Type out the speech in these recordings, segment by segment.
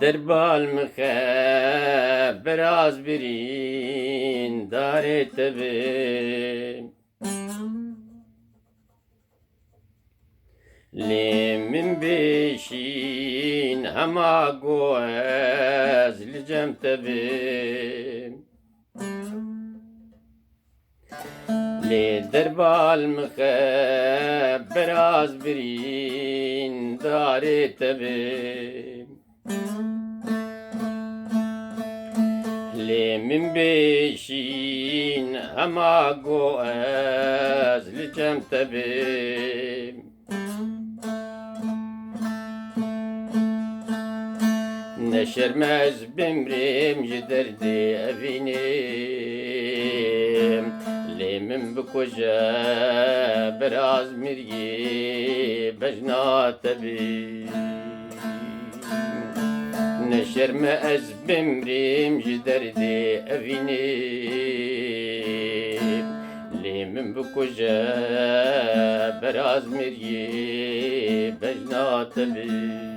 دربال مخه براز برین داره تبه لی من بشین هما گوز لجم تبه لی دربال مخه براز برین داره تبه لی من بشین هما گوز لجم تبه نشرمز بمرم جدردي أفينيم لي من بكوجا براز مريي بجنات بي نشرمز بمرم جدردي أفينيم لي من بكوجا براز مريي بجنات بي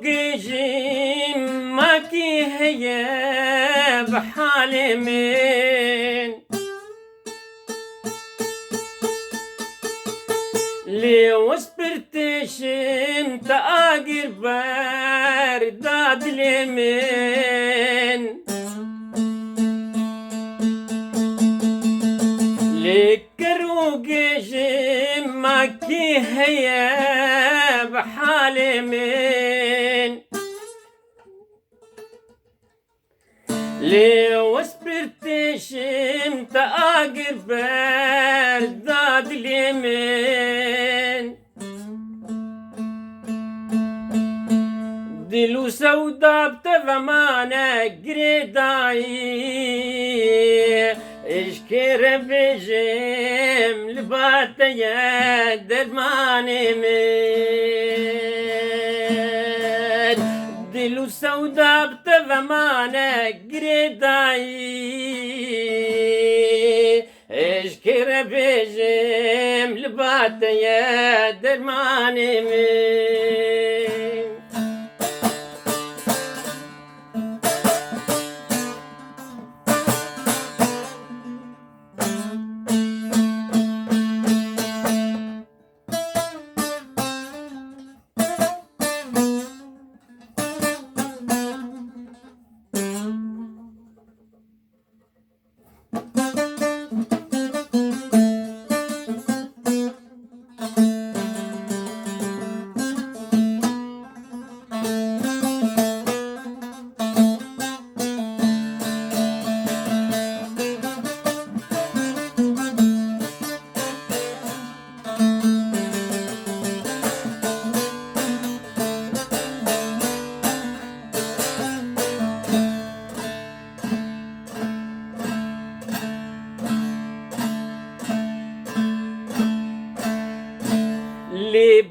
لكروجي ماكي هي بحال من لي وسبرتشم تاجر بارداد لمن لكروجي ماكي هي بحال من لي وسبرتشم تاجر بارداد لمن دلو سودا بتفمانا قريداي اشكر بجم لباتيا درماني من دلو سودا بتفمانا قريداي اشكر بجم لباتيا درماني من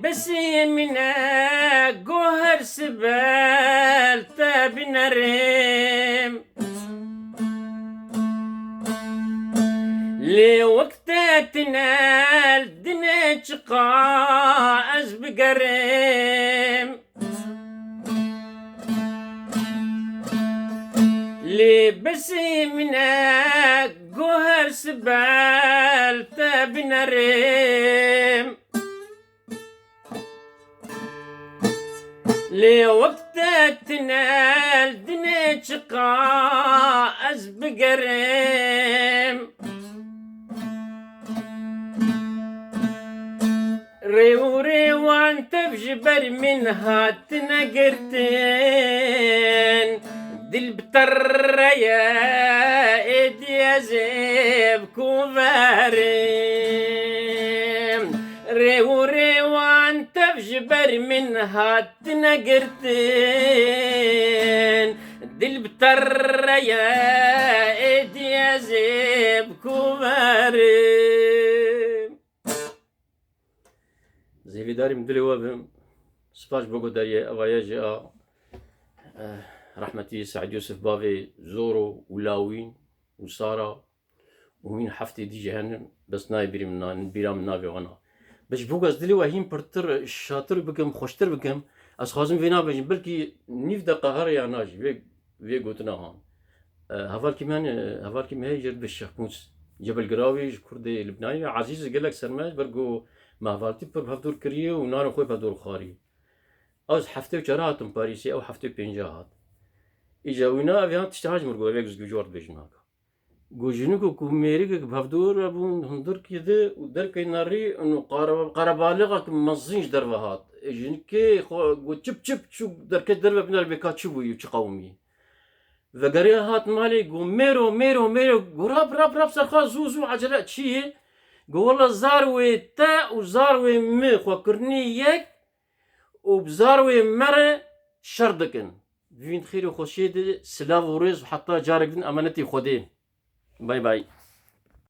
بسي منا جوهر سبال تابنا ريم لوقتاتنا چقا از بگرم لی بسی منه گوهر سبال تبنرم لی وقت تنال دنه چقا از بگرم ريو ريوان تفجبر من هات نقرتين دل بطرية ايدي زيب كوفارم ريو ريوان تفجبر من هات نقرتين دل بطرية ايدي زيب كوفارم زیوی داریم دلی وابم سپاس بگو داری اوایج رحمتی سعد یوسف باوی زورو ولاوین وسارا ومين حفتي دي جهنم بس ناي بيرام نافي وانا باش بوغاز دلي وهيم برتر شاطر بكم خوشتر بكم از خازم فينا بجن بلكي نيف دا قهر يا ناجي في قوتنا هان هفال كيمان هي جرد بالشخموس جبل قراوي كردي لبناني عزيز قال لك سرماج برقو ما هفالتي بر بهدور كريه ونار خوي بهدور خاري از حفتي وشراتم باريسي او حفتي بينجاهات اجا وينا افيان تشتهاج مرقو افيك زجوجورت بجناك گوژنکو کومیری که بهدور ابون هندر کیده و در که ناری انو قربالغه که مزینج در وهات جنکی خو گو چپ شو در که در ببنر بکات چو بویو چه قومی و گری هات مالی گو میرو گو راب سرخا زو عجله چیه گو والله زاروی تا و زاروی می خو کرنی یک و بزاروی مره شردکن ببین خیر و خوشید سلاو و رز و حتی جارک دن امانتی خودین باي باي.